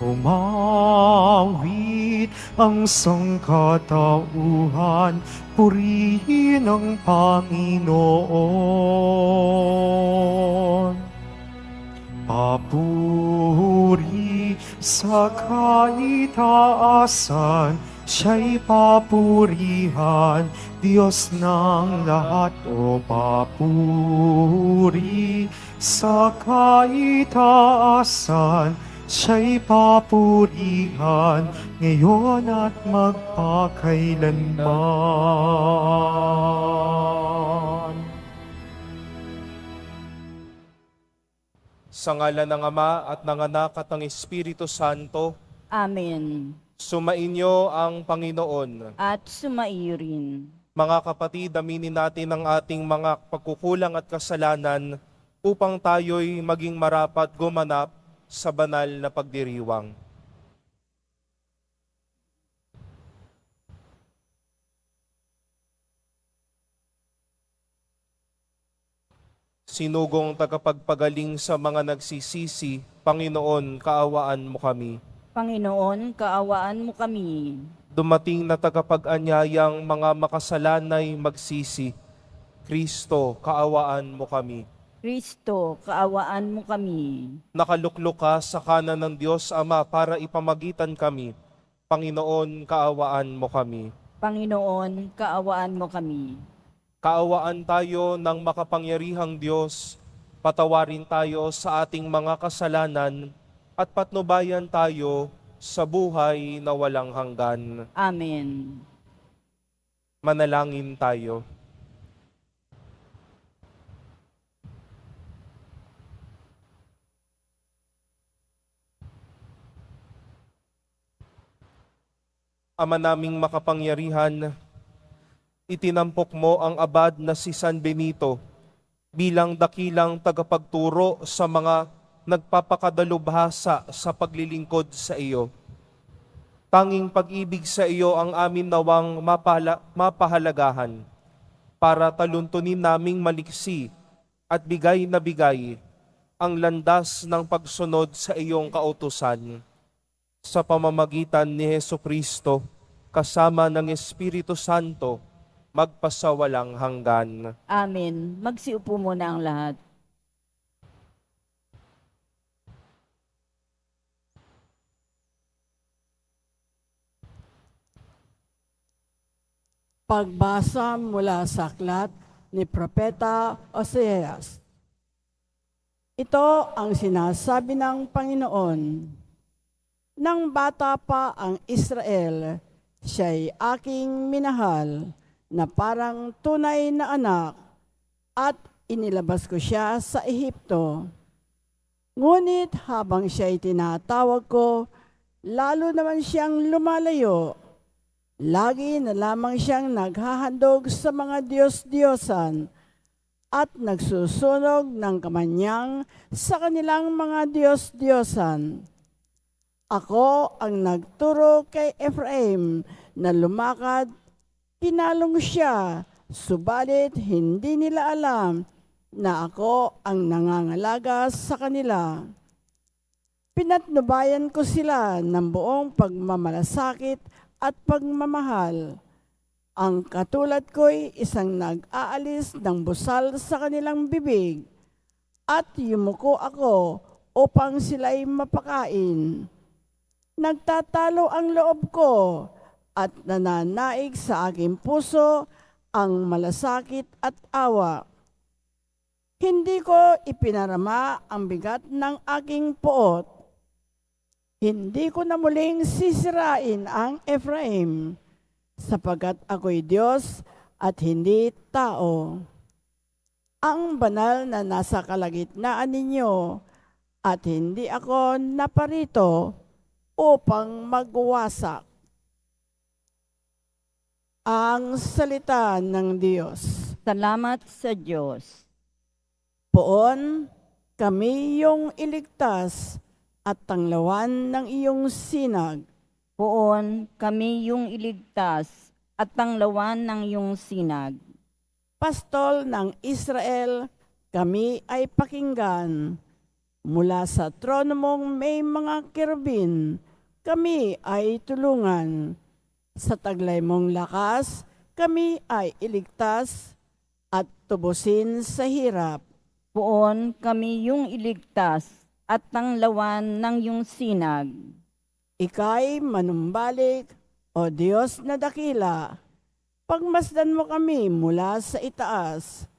Umawit ang sangkatauhan, purihin ang Panginoon. Papuri sa kaitaasan, siya'y papurihan, Diyos ng lahat. O papuri sa kaitaasan, siya'y papurihan, ngayon at magpakailanman. Sa ngalan ng Ama at ng Anak at ng Espiritu Santo, Amen. sumainyo ang Panginoon. At sumaiyo rin. Mga kapatid, aminin natin ang ating mga pagkukulang at kasalanan upang tayo'y maging marapat gumanap sa banal na pagdiriwang. Sinugong tagapagpagaling sa mga nagsisisi, Panginoon, kaawaan mo kami. Panginoon, kaawaan mo kami. Dumating na tagapag-anyayang mga makasalanay magsisi, Kristo, kaawaan mo kami. Kristo, kaawaan mo kami. Nakaluklok ka sa kanan ng Diyos Ama para ipamagitan kami. Panginoon, kaawaan mo kami. Panginoon, kaawaan mo kami. Kaawaan tayo ng makapangyarihang Diyos, patawarin tayo sa ating mga kasalanan at patnubayan tayo sa buhay na walang hanggan. Amen. Manalangin tayo. Ama naming makapangyarihan, itinampok mo ang abad na si San Benito bilang dakilang tagapagturo sa mga nagpapakadalubhasa sa paglilingkod sa iyo. Tanging pag-ibig sa iyo ang amin nawang mapahalagahan para taluntunin naming maliksi at bigay na bigay ang landas ng pagsunod sa iyong kautusan. Sa pamamagitan ni Hesukristo, kasama ng Espiritu Santo, magpasawalang hanggan. Amen. Magsiupo muna ang lahat. Pagbasa mula sa aklat ni Propeta Oseas. Ito ang sinasabi ng Panginoon. Nang bata pa ang Israel, siya'y aking minahal na parang tunay na anak at inilabas ko siya sa Ehipto. Ngunit habang siya'y tinatawag ko, lalo naman siyang lumalayo. Lagi na lamang siyang naghahandog sa mga Diyos-Diyosan at nagsusunog ng kamanyang sa kanilang mga Diyos-Diyosan. Ako ang nagturo kay Ephraim na lumakad, kinalong siya, subalit hindi nila alam na ako ang nangangalaga sa kanila. Pinatnubayan ko sila ng buong pagmamalasakit at pagmamahal. Ang katulad ko'y isang nag-aalis ng busal sa kanilang bibig at yumuko ako upang sila'y mapakain. Nagtatalo ang loob ko at nananaig sa aking puso ang malasakit at awa. Hindi ko ipinarama ang bigat ng aking poot. Hindi ko na muling sisirain ang Ephraim, sapagkat ako'y Diyos at hindi tao. Ang banal na nasa kalagitnaan ninyo at hindi ako naparito upang magwasak. Ang salita ng Diyos. Salamat sa Diyos. Poon, kami iyong iligtas at tanglawan ng iyong sinag. Poon, kami yung iligtas at tanglawan ng iyong sinag. Pastol ng Israel, kami ay pakinggan. Mula sa trono mong may mga kerubin, kami ay tulungan. Sa taglay mong lakas, kami ay iligtas at tubusin sa hirap. Poon kami yung iligtas at tanglawan ng yung sinag. Ika'y manumbalik, o Diyos na dakila. Pagmasdan mo kami mula sa itaas,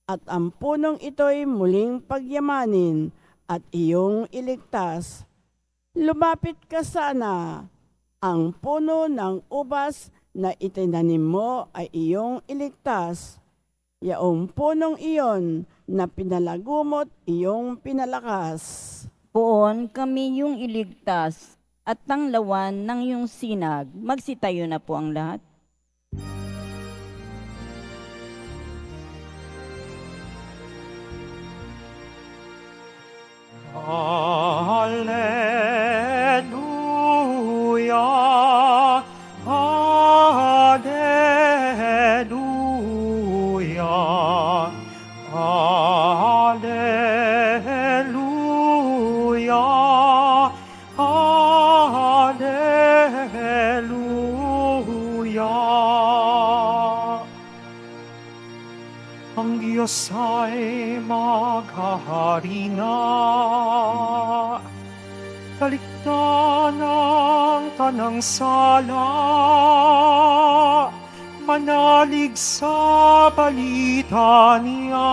at ang punong ito'y muling pagyamanin at iyong iligtas. Lumapit ka sana, ang puno ng ubas na itinanim mo ay iyong iligtas. Yaong punong iyon na pinalagumot iyong pinalakas. Poon kami yung iligtas at tanglawan ng yung sinag. Magsitayo na po ang lahat. Alleluia, Alleluia, Alleluia, Alleluia. Ang Diyos ay maghahari na, kaligtaan ng tanang sala, manalig sa balita niya.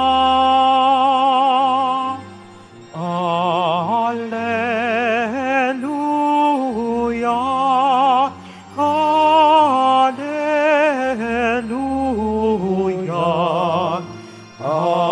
Alleluia, Alleluia, Alleluia, Alleluia.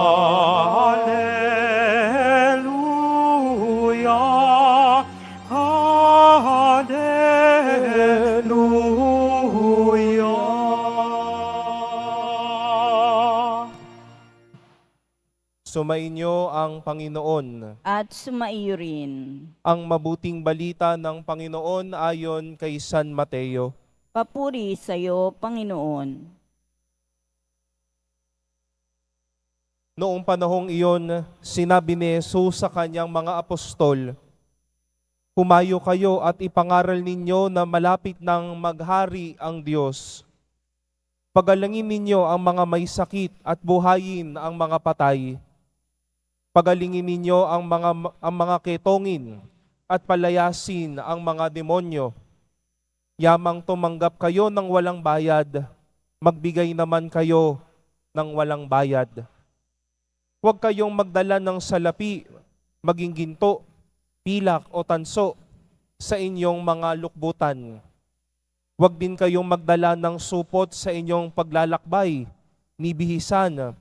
Sumainyo ang Panginoon. At sumaiyo rin. Ang mabuting balita ng Panginoon ayon kay San Mateo. Papuri sa iyo, Panginoon. Noong panahong iyon, sinabi ni Jesus sa kanyang mga apostol, "Humayo kayo at ipangaral ninyo na malapit ng maghari ang Diyos. Pagalangin ninyo ang mga may sakit at buhayin ang mga patay. Pagalingin ninyo ang mga ketongin at palayasin ang mga demonyo. Yamang tumanggap kayo ng walang bayad, magbigay naman kayo ng walang bayad. Huwag kayong magdala ng salapi, maging ginto, pilak o tanso sa inyong mga lukbutan. Huwag din kayong magdala ng supot sa inyong paglalakbay, ni bihisan,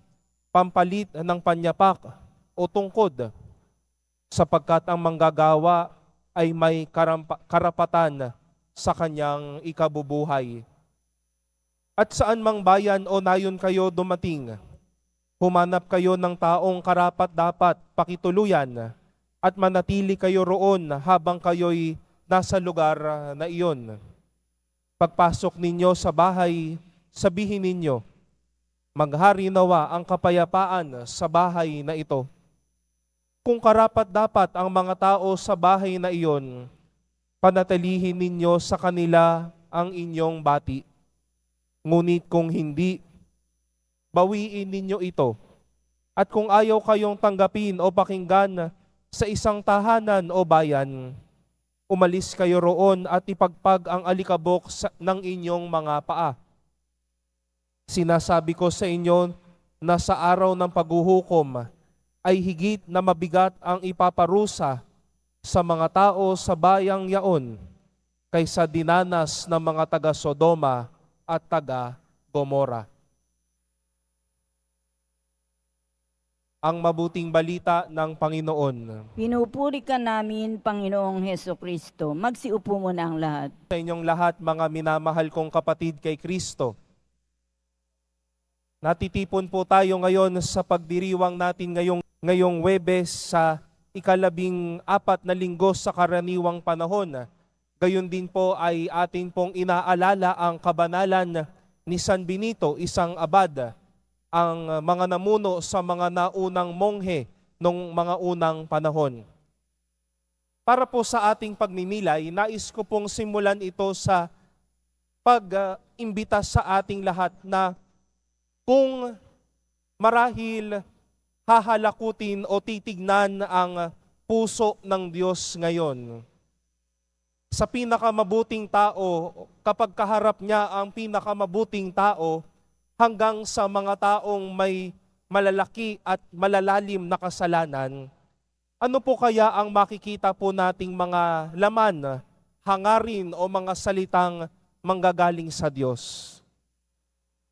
pampalit ng panyapak o tungkod, sapagkat ang manggagawa ay may karapatan sa kanyang ikabubuhay. At saan mang bayan o nayon kayo dumating, humanap kayo ng taong karapat-dapat pakituluyan at manatili kayo roon habang kayo'y nasa lugar na iyon. Pagpasok ninyo sa bahay, sabihin ninyo, maghari nawa ang kapayapaan sa bahay na ito. Kung karapat-dapat ang mga tao sa bahay na iyon, panatilihin ninyo sa kanila ang inyong bati. Ngunit kung hindi, bawiin ninyo ito. At kung ayaw kayong tanggapin o pakinggan sa isang tahanan o bayan, umalis kayo roon at ipagpag ang alikabok ng inyong mga paa. Sinasabi ko sa inyo na sa araw ng paghuhukom ay higit na mabigat ang ipaparusa sa mga tao sa bayang yaon kaysa dinanas ng mga taga-Sodoma at taga-Gomora. Ang mabuting balita ng Panginoon. Pinupuri ka namin, Panginoong Hesukristo. Magsiupo muna ang lahat. Sa inyong lahat, mga minamahal kong kapatid kay Kristo, natitipon po tayo ngayon sa pagdiriwang natin ngayong Huwebes sa ika-14 na linggo sa karaniwang panahon. Gayon din po ay atin pong inaalala ang kabanalan ni San Benito, isang abad, ang mga namuno sa mga naunang monghe nung mga unang panahon. Para po sa ating pagmimilay, nais ko pong simulan ito sa pag-imbita sa ating lahat na kung marahil hahalakutin o titignan ang puso ng Diyos ngayon, sa pinakamabuting tao, kapag kaharap niya ang pinakamabuting tao, hanggang sa mga taong may malalaki at malalalim na kasalanan, ano po kaya ang makikita po nating mga laman, hangarin o mga salitang manggagaling sa Diyos?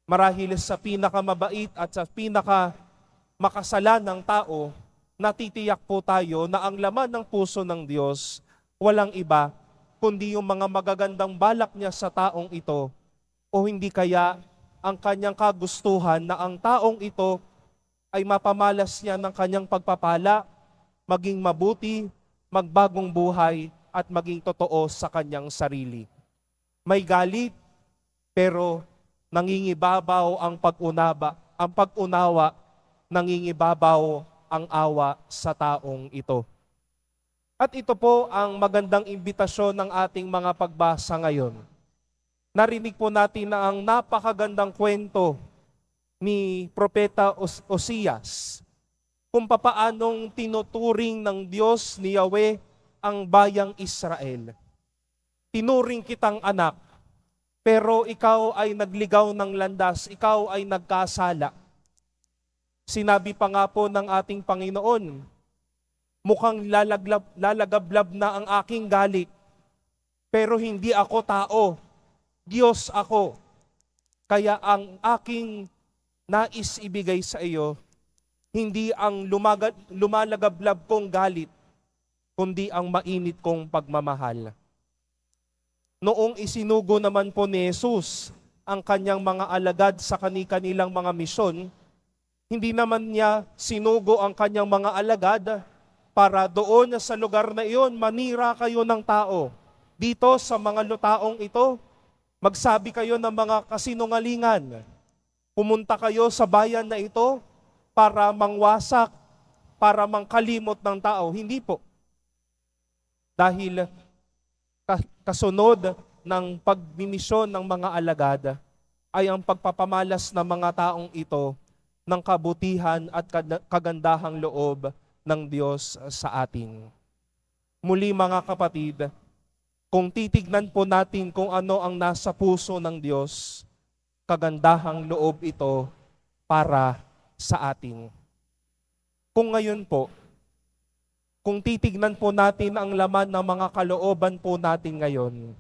Marahil sa pinakamabait at sa pinakamakasalanang tao, natitiyak po tayo na ang laman ng puso ng Diyos walang iba kundi yung mga magagandang balak niya sa taong ito, o hindi kaya ang kanyang kagustuhan na ang taong ito ay mapamalas niya ng kanyang pagpapala, maging mabuti, magbagong buhay, at maging totoo sa kanyang sarili. May galit, pero nangingibabaw ang pag-unawa, nangingibabaw ang awa sa taong ito. At ito po ang magandang imbitasyon ng ating mga pagbasa ngayon. Narinig po natin na ang napakagandang kwento ni Propeta Osias kung papaanong tinuturing ng Diyos ni Yahweh ang bayang Israel. Tinuring kitang anak, pero ikaw ay nagligaw ng landas, ikaw ay nagkasala. Sinabi pa nga po ng ating Panginoon, mukhang lalagablab na ang aking galit, pero hindi ako tao, Diyos ako. Kaya ang aking nais ibigay sa iyo, hindi ang lumalagablab kong galit, kundi ang mainit kong pagmamahal. Noong isinugo naman po ni Jesus ang kanyang mga alagad sa kanilang mga misyon, hindi naman niya sinugo ang kanyang mga alagad para doon sa lugar na iyon, manira kayo ng tao. Dito sa mga lutaong ito, magsabi kayo ng mga kasinungalingan. Pumunta kayo sa bayan na ito para mangwasak, para mangkalimot ng tao. Hindi po. Dahil kasunod ng pagmimisyon ng mga alagad ay ang pagpapamalas ng mga taong ito ng kabutihan at kagandahang loob ng Diyos sa atin. Muli mga kapatid, kung titignan po natin kung ano ang nasa puso ng Diyos, kagandahang loob ito para sa atin. Kung ngayon po, kung titignan po natin ang laman ng mga kalooban po natin ngayon,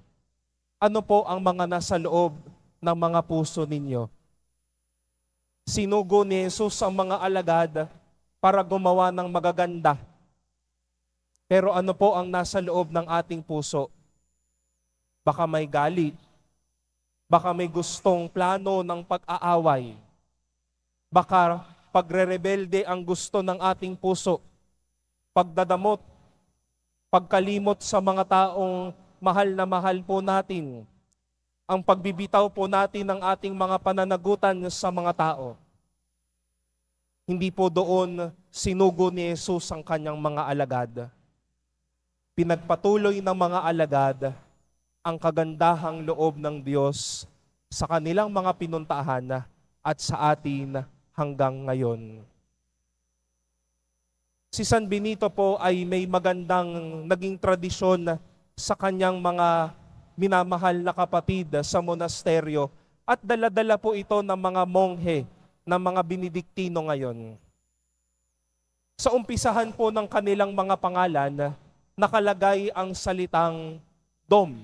ano po ang mga nasa loob ng mga puso ninyo? Sinugo ni Jesus ang mga alagad para gumawa ng magaganda. Pero ano po ang nasa loob ng ating puso? Baka may galit, baka may gustong plano ng pag-aaway, baka pagre-rebelde ang gusto ng ating puso, pagdadamot, pagkalimot sa mga taong mahal na mahal po natin, ang pagbibitaw po natin ng ating mga pananagutan sa mga tao. Hindi po doon sinugo ni Jesus ang kanyang mga alagad. Pinagpatuloy ng mga alagad ang kagandahang loob ng Diyos sa kanilang mga pinuntahan at sa atin hanggang ngayon. Si San Benito po ay may magandang naging tradisyon sa kanyang mga minamahal na kapatid sa monasteryo at dala-dala po ito ng mga monghe, ng mga Benediktino ngayon. Sa umpisahan po ng kanilang mga pangalan, nakalagay ang salitang Dom,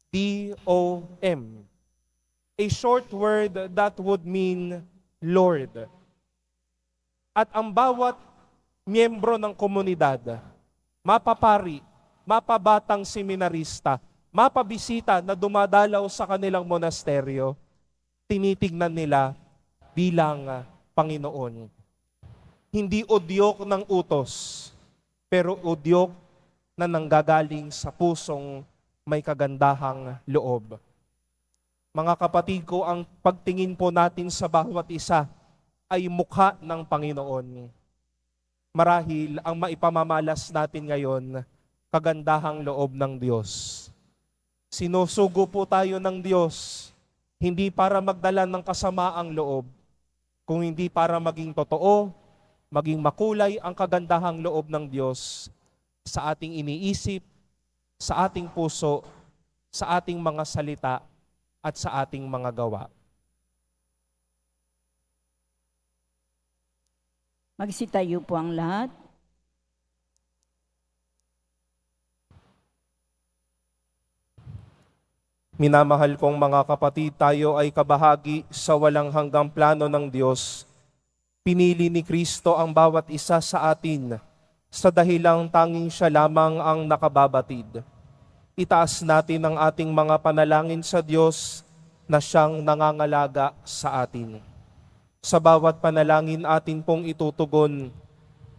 D-O-M. A short word that would mean Lord. At ang bawat miyembro ng komunidad, mapapari, mapabatang seminarista, mapabisita na dumadalaw sa kanilang monasteryo, tinitignan nila bilang Panginoon. Hindi udyok ng utos, pero udyok na nanggagaling sa pusong may kagandahang loob. Mga kapatid ko, ang pagtingin po natin sa bawat isa ay mukha ng Panginoon. Marahil ang maipamamalas natin ngayon, kagandahang loob ng Diyos. Sinusugo po tayo ng Diyos, hindi para magdala ng kasamaang loob, kung hindi para maging totoo, maging makulay ang kagandahang loob ng Diyos sa ating iniisip, sa ating puso, sa ating mga salita, at sa ating mga gawa. Magsitayo po ang lahat. Minamahal kong mga kapatid, tayo ay kabahagi sa walang hanggang plano ng Diyos. Pinili ni Kristo ang bawat isa sa atin sa dahilang tanging siya lamang ang nakababatid. Itaas natin ang ating mga panalangin sa Diyos na siyang nangangalaga sa atin. Sa bawat panalangin atin pong itutugon,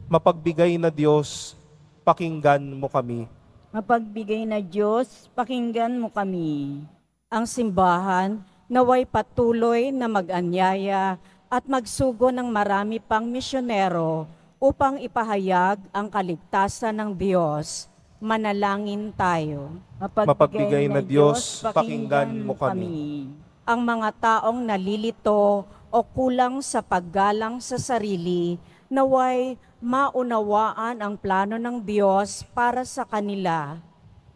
mapagbigay na Diyos, pakinggan mo kami. Mapagbigay na Diyos, pakinggan mo kami. Ang simbahan naway patuloy na mag-anyaya at magsugo ng marami pang misyonero upang ipahayag ang kaligtasan ng Diyos. Manalangin tayo. Mapagbigay na Diyos, pakinggan mo kami. Ang mga taong nalilito o kulang sa paggalang sa sarili, naway maunawaan ang plano ng Diyos para sa kanila.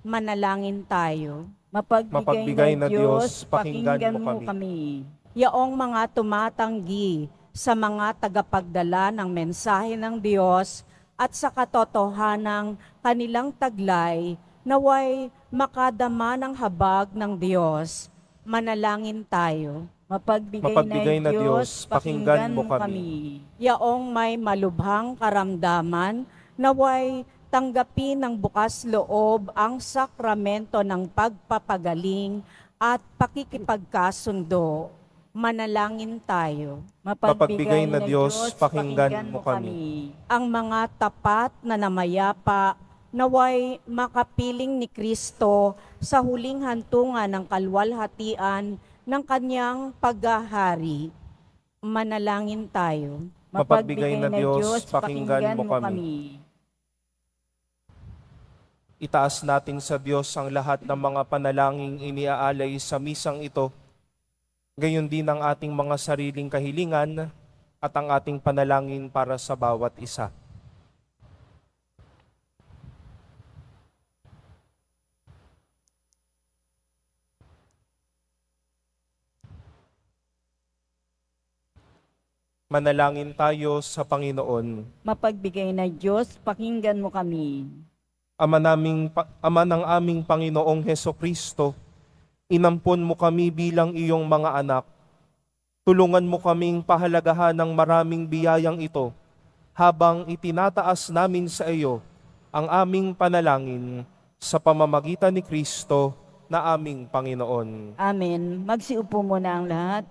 Manalangin tayo. Mapagbigay na Diyos, pakinggan mo kami. Yaong mga tumatanggi sa mga tagapagdala ng mensahe ng Diyos at sa katotohanang kanilang taglay, naway makadama ng habag ng Diyos. Manalangin tayo. Mapagbigay na Diyos, pakinggan mo kami. Yaong may malubhang karamdaman, naway tanggapin ng bukas loob ang sakramento ng pagpapagaling at pakikipagkasundo. Manalangin tayo. Mapagbigay na Diyos, pakinggan mo kami. Ang mga tapat na namayapa, naway makapiling ni Kristo sa huling hantungan ng kalwalhatian ng kanyang paghahari. Manalangin tayo. Mapagbigay na Diyos, pakinggan mo kami. Itaas natin sa Diyos ang lahat ng mga panalangin iniaalay sa misang ito, gayon din ang ating mga sariling kahilingan at ang ating panalangin para sa bawat isa. Manalangin tayo sa Panginoon. Mapagbigay na Diyos, pakinggan mo kami. Ama ng aming Panginoong Hesukristo, inampon mo kami bilang iyong mga anak. Tulungan mo kaming pahalagahan ng maraming biyayang ito habang itinataas namin sa iyo ang aming panalangin sa pamamagitan ni Kristo na aming Panginoon. Amen. Magsiupo muna ang lahat.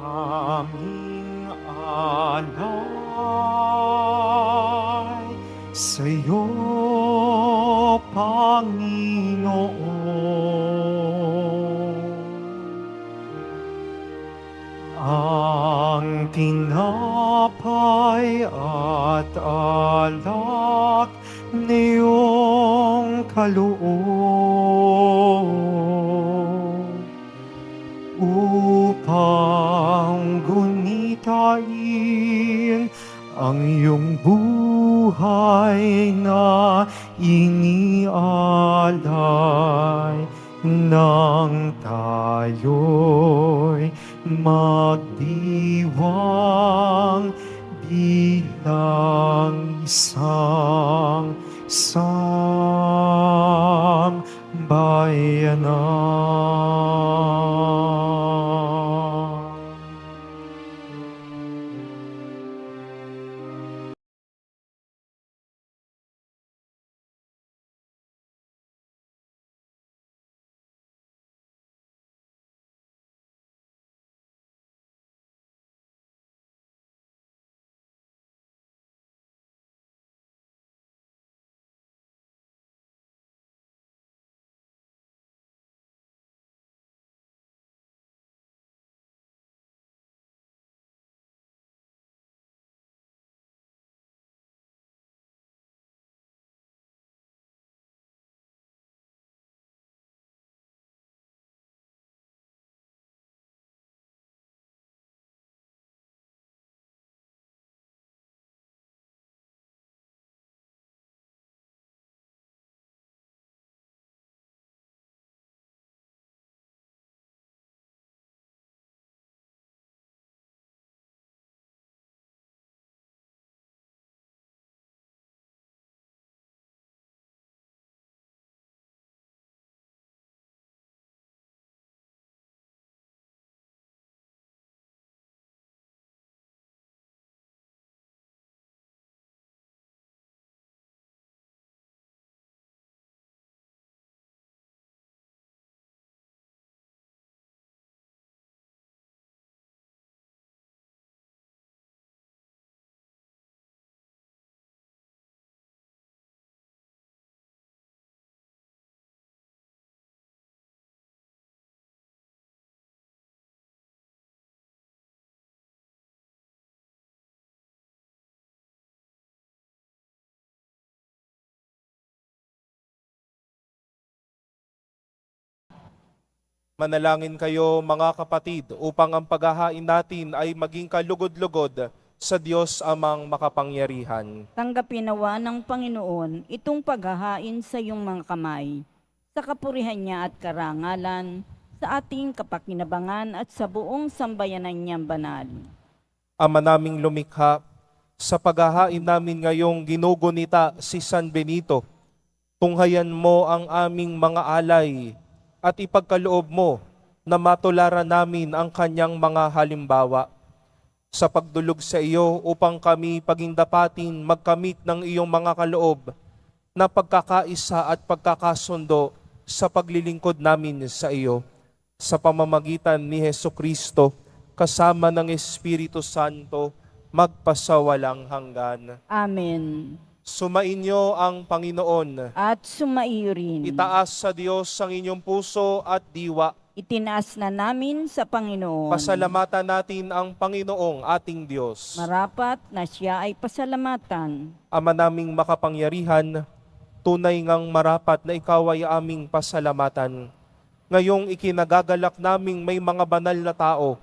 Aming alay sa'yo, Panginoon. Ang tinapay at alak niyong kaloob upang gunitain ang iyong buhay na inialay nang tayo'y magdiwang bilang isang sambayanan. Manalangin kayo mga kapatid upang ang paghahain natin ay maging kalugod-lugod sa Diyos amang makapangyarihan. Tanggapin nawa ng Panginoon itong paghahain sa iyong mga kamay, sa kapurihan niya at karangalan, sa ating kapakinabangan at sa buong sambayanan niyang banal. Ama naming lumikha, sa paghahain namin ngayong ginugunita si San Benito, tunghayan mo ang aming mga alay at ipagkaloob mo na matularan namin ang kanyang mga halimbawa sa pagdulog sa iyo upang kami pagindapatin magkamit ng iyong mga kaloob na pagkakaisa at pagkakasundo sa paglilingkod namin sa iyo. Sa pamamagitan ni Hesukristo, kasama ng Espiritu Santo, magpasawalang hanggan. Amen. Sumainyo ang Panginoon. At sumaiyo rin. Itaas sa Diyos ang inyong puso at diwa. Itinaas na namin sa Panginoon. Pasalamatan natin ang Panginoong ating Diyos. Marapat na siya ay pasalamatan. Ama naming makapangyarihan, tunay ngang marapat na ikaw ay aming pasalamatan. Ngayong ikinagagalak naming may mga banal na tao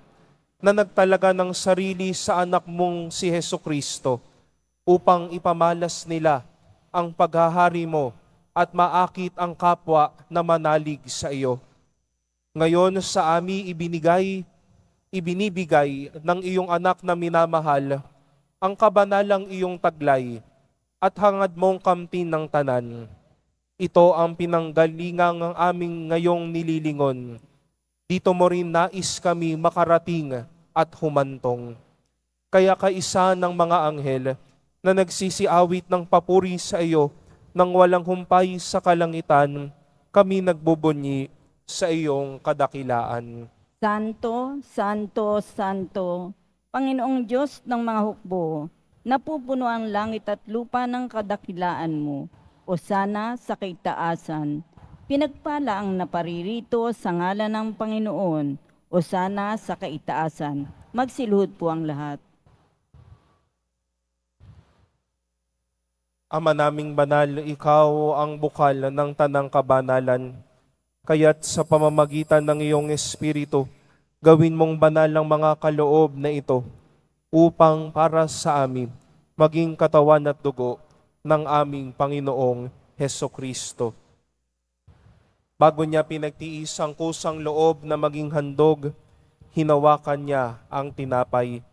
na nagtalaga ng sarili sa anak mong si Hesukristo upang ipamalas nila ang paghahari mo at maakit ang kapwa na manalig sa iyo. Ngayon sa amin ibinibigay ng iyong anak na minamahal ang kabanalang iyong taglay at hangad mong kamtin ng tanan. Ito ang pinanggalingang ang aming ngayong nililingon. Dito mo rin nais kami makarating at humantong. Kaya kaisa ng mga anghel na nagsisiawit ng papuri sa iyo nang walang humpay sa kalangitan, kami nagbubunyi sa iyong kadakilaan. Santo, Santo, Santo, Panginoong Diyos ng mga hukbo, napupuno ang langit at lupa ng kadakilaan mo. O sana sa kaitaasan, pinagpala ang naparirito sa ngalan ng Panginoon. O sana sa kaitaasan, magsiluhod po ang lahat. Ama naming banal, ikaw ang bukal ng tanang kabanalan. Kaya't sa pamamagitan ng iyong Espiritu, gawin mong banal ang mga kaloob na ito upang para sa amin maging katawan at dugo ng aming Panginoong Hesukristo. Bago niya pinagtiis ang kusang loob na maging handog, hinawakan niya ang tinapay.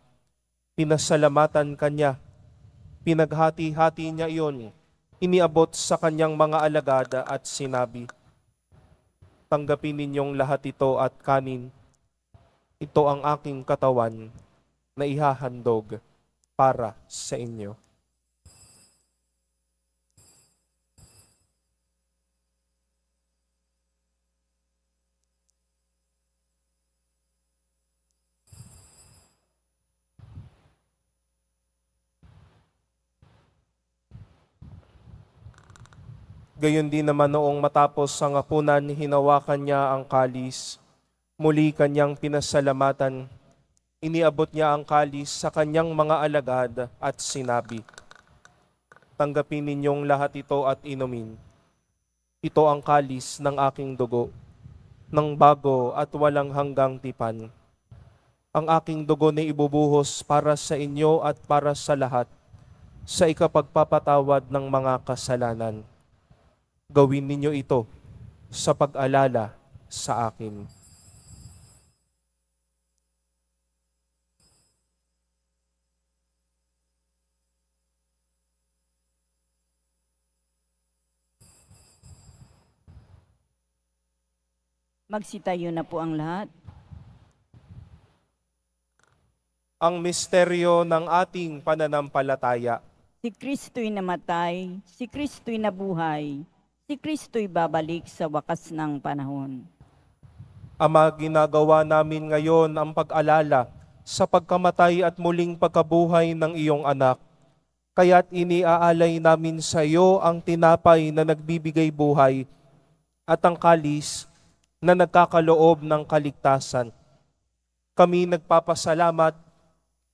Pinasalamatan kanya. Pinaghati-hati niya iyon, iniabot sa kanyang mga alagad at sinabi, tanggapin ninyong lahat ito at kanin. Ito ang aking katawan na ihahandog para sa inyo. Gayon din naman noong matapos ang hapunan, hinawakan niya ang kalis. Muli kanyang pinasalamatan. Iniabot niya ang kalis sa kanyang mga alagad at sinabi, tanggapin ninyong lahat ito at inumin. Ito ang kalis ng aking dugo, ng bago at walang hanggang tipan. Ang aking dugo na ibubuhos para sa inyo at para sa lahat, sa ikapagpapatawad ng mga kasalanan. Gawin ninyo ito sa pag-alala sa akin. Magsitayo na po ang lahat. Ang misteryo ng ating pananampalataya. Si Kristo'y namatay, si Kristo'y nabuhay, si Kristo'y babalik sa wakas ng panahon. Ama, ginagawa namin ngayon ang pag-alala sa pagkamatay at muling pagkabuhay ng iyong anak. Kaya't iniaalay namin sa iyo ang tinapay na nagbibigay buhay at ang kalis na nagkakaloob ng kaligtasan. Kami nagpapasalamat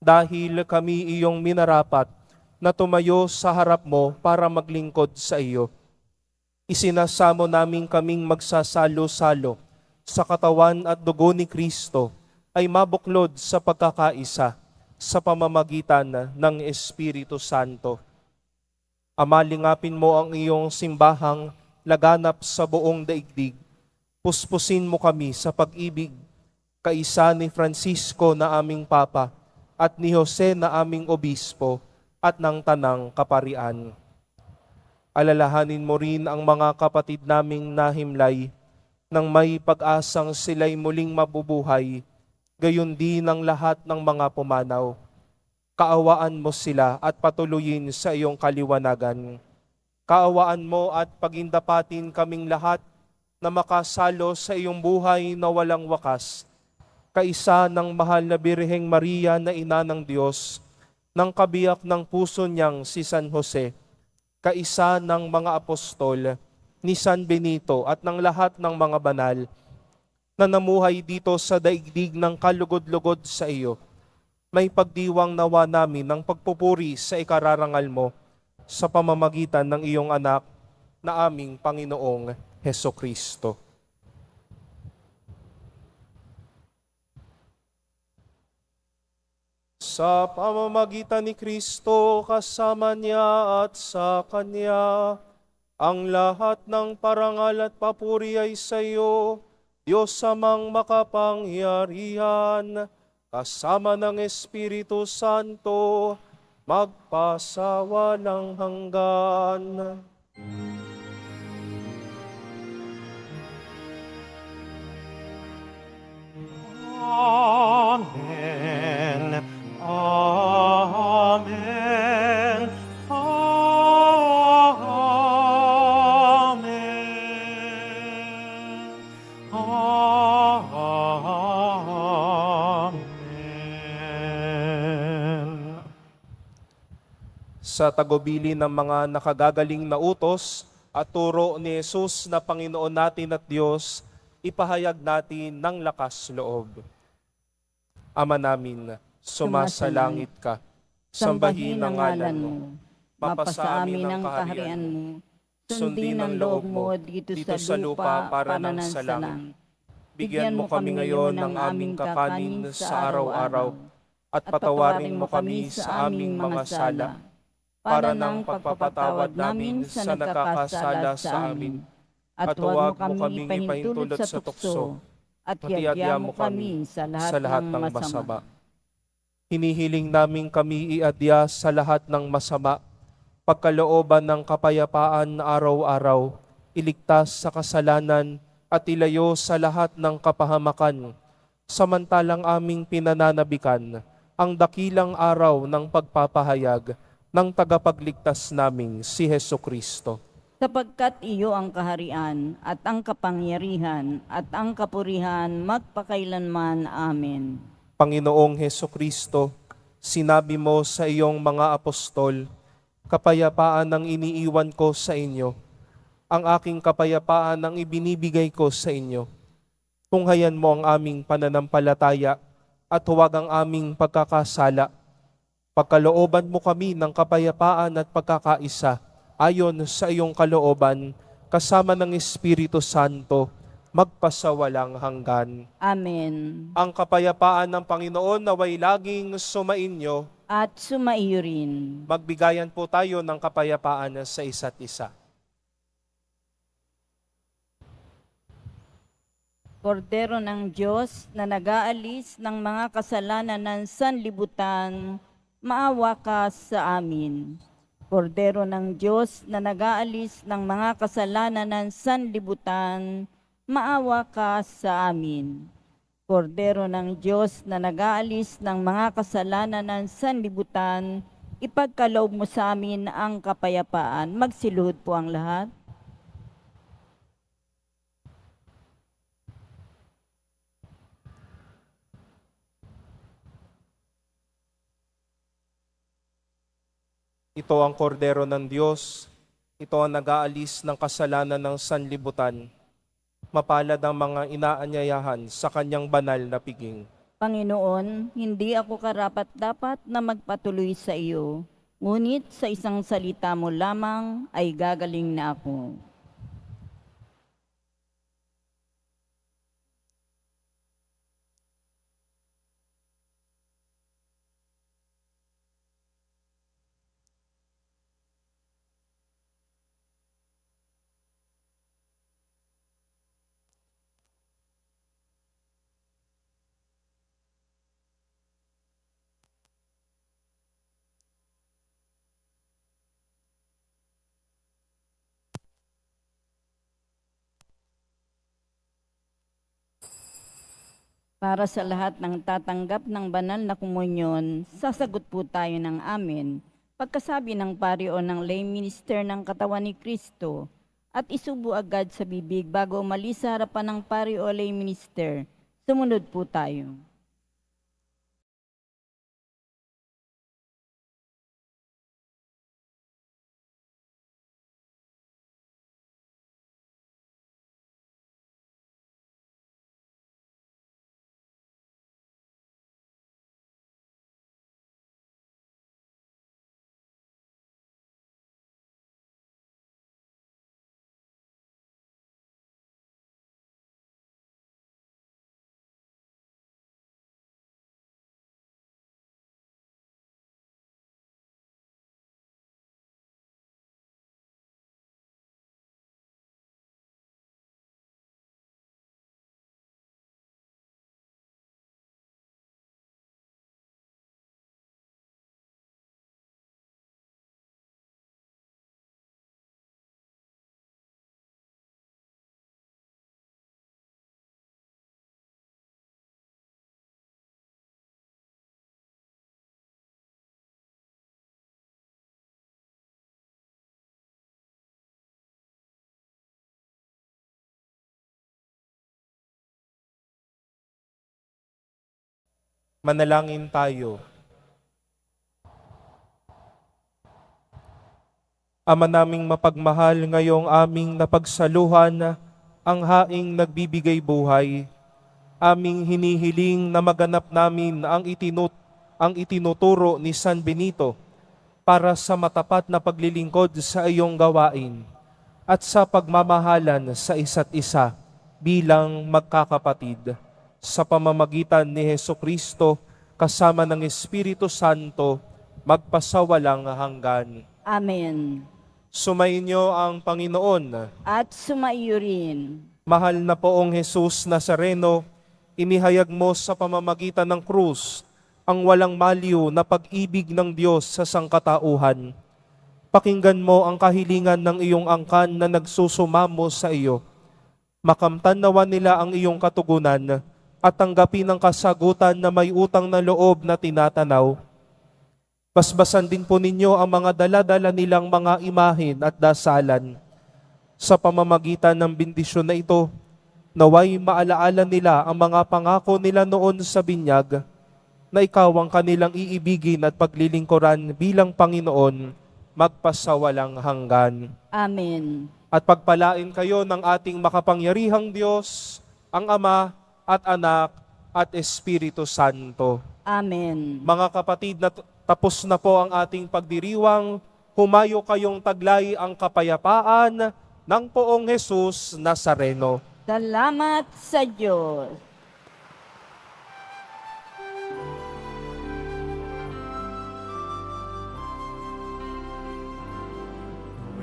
dahil kami iyong minarapat na tumayo sa harap mo para maglingkod sa iyo. Isinasamo namin kaming magsasalo-salo sa katawan at dugo ni Kristo ay mabuklod sa pagkakaisa sa pamamagitan ng Espiritu Santo. Ama, lingapin mo ang iyong simbahang laganap sa buong daigdig. Puspusin mo kami sa pag-ibig, kaisa ni Francisco na aming Papa at ni Jose na aming Obispo at ng Tanang Kaparian. Alalahanin mo rin ang mga kapatid naming nahimlay nang may pag-asang sila'y muling mabubuhay, gayon din ang lahat ng mga pumanaw. Kaawaan mo sila at patuloyin sa iyong kaliwanagan. Kaawaan mo at pagindapatin kaming lahat na makasalo sa iyong buhay na walang wakas, kaisa ng mahal na Birheng Maria na Ina ng Diyos, ng kabiyak ng puso niyang si San Jose, kaisa ng mga apostol, ni San Benito at ng lahat ng mga banal na namuhay dito sa daigdig ng kalugod-lugod sa iyo. May pagdiwang nawa namin ng pagpupuri sa ikararangal mo sa pamamagitan ng iyong anak na aming Panginoong Hesukristo. Sa pamamagitan ni Kristo, kasama niya at sa Kanya, ang lahat ng parangal at papuri ay sa iyo, Diyos Amang makapangyarihan, kasama ng Espiritu Santo, magpasawalang hanggan. Amen. Amen. Amen. Amen. Sa tagubili ng mga nakagagaling na utos at turo ni Jesus na Panginoon natin at Diyos, ipahayag natin ng lakas loob. Ama namin, sumasalangit ka, sambahin ang ngalan mo, mapasa amin ang kaharian mo, sundin ang loob mo dito sa lupa para ng sa langit. Bigyan mo kami ngayon ng aming kakanin sa araw-araw, at patawarin mo kami sa aming mga sala, para ng pagpapatawad namin sa nakakasala sa amin. At huwag mo kaming ipahintulot sa tukso, at iadya mo kami sa lahat ng masama. Hinihiling namin kami iadya sa lahat ng masama, pagkalooban ng kapayapaan araw-araw, iligtas sa kasalanan at ilayo sa lahat ng kapahamakan, samantalang aming pinananabikan ang dakilang araw ng pagpapahayag ng tagapagligtas naming si Hesukristo. Sapagkat iyo ang kaharian at ang kapangyarihan at ang kapurihan magpakailanman. Amen. Panginoong Hesukristo, sinabi mo sa iyong mga apostol, kapayapaan ang iniiwan ko sa inyo. Ang aking kapayapaan ang ibinibigay ko sa inyo. Tunghayan mo ang aming pananampalataya at huwag ang aming pagkakasala. Pagkalooban mo kami ng kapayapaan at pagkakaisa ayon sa iyong kalooban, kasama ng Espiritu Santo, magpasawalang hanggan. Amen. Ang kapayapaan ng Panginoon naway laging sumainyo. At sumaiyo rin. Magbigayan po tayo ng kapayapaan sa isa't isa. Kordero ng Diyos na nag-aalis ng mga kasalanan ng sanlibutan, maawa ka sa amin. Kordero ng Diyos na nag-aalis ng mga kasalanan ng sanlibutan, maawa ka sa amin. Kordero ng Diyos na nag-aalis ng mga kasalanan ng sanlibutan, ipagkaloob mo sa amin ang kapayapaan. Magsiluhod po ang lahat. Ito ang kordero ng Diyos, ito ang nag-aalis ng kasalanan ng sanlibutan. Mapalad ang mga inaanyayahan sa kanyang banal na piging. Panginoon, hindi ako karapat-dapat na magpatuloy sa iyo, ngunit sa isang salita mo lamang ay gagaling na ako. Para sa lahat ng tatanggap ng banal na komunyon, sasagot po tayo ng amen. Pagkasabi ng pari o ng lay minister ng katawan ni Kristo, at isubo agad sa bibig bago umalis sa harapan ng pari o lay minister. Sumunod po tayo. Manalangin tayo. Ama naming mapagmahal, ngayong aming napagsaluhan ang haing nagbibigay buhay. Aming hinihiling na maganap namin ang itinuturo ni San Benito para sa matapat na paglilingkod sa iyong gawain at sa pagmamahalan sa isa't isa bilang magkakapatid. Sa pamamagitan ni Hesukristo kasama ng Espiritu Santo, magpasawalang hanggan. Amen. Sumainyo ang Panginoon. At sumaiyo rin. Mahal na poong Jesus Nazareno, inihayag mo sa pamamagitan ng krus ang walang maliw na pag-ibig ng Diyos sa sangkatauhan. Pakinggan mo ang kahilingan ng iyong angkan na nagsusumamo sa iyo. Makamtan nawa nila ang iyong katugunan at tanggapin ang kasagutan na may utang na loob na tinatanaw. Basbasan din po ninyo ang mga dala-dala nilang mga imahin at dasalan. Sa pamamagitan ng bendisyon na ito, naway maalaala nila ang mga pangako nila noon sa binyag, na ikaw ang kanilang iibigin at paglilingkuran bilang Panginoon, magpasawalang hanggan. Amen. At pagpalain kayo ng ating makapangyarihang Diyos, ang Ama at Anak at Espiritu Santo. Amen. Mga kapatid, tapos na po ang ating pagdiriwang. Humayo kayong taglay ang kapayapaan ng poong Jesus Nazareno. Salamat sa Diyos.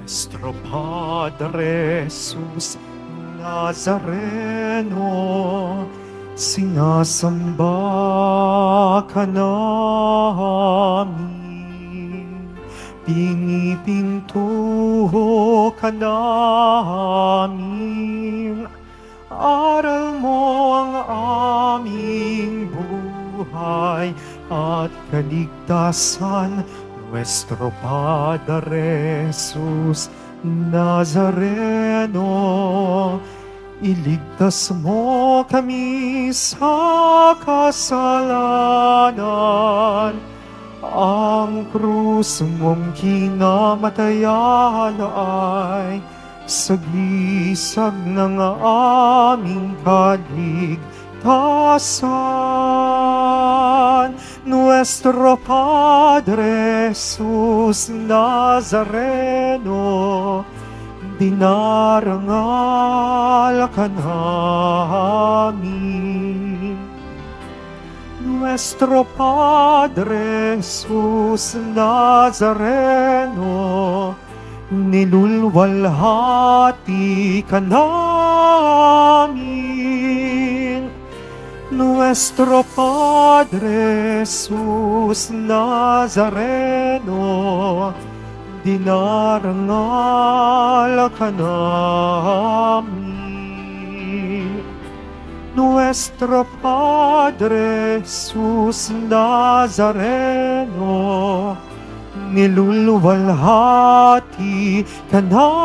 Nuestro Padre Jesus Nazareno, sinasamba ka namin, pinipinto ka namin, aral mo ang aming buhay at kaligtasan. Nuestro Padre Jesus Nazareno, iligtas mo kami sa kasalanan. Ang krus mong kinamatayan ay sagisag ng aming kaligtasan. Nuestro Padre Jesus Nazareno, dinarangal ka namin. Nuestro Padre Jesus Nazareno, nilulwalhati ka namin. Nuestro Padre Jesus Nazareno, dinarangal ka namin. Nuestro Padre Jesus Nazareno, niluluwalhati ka namin.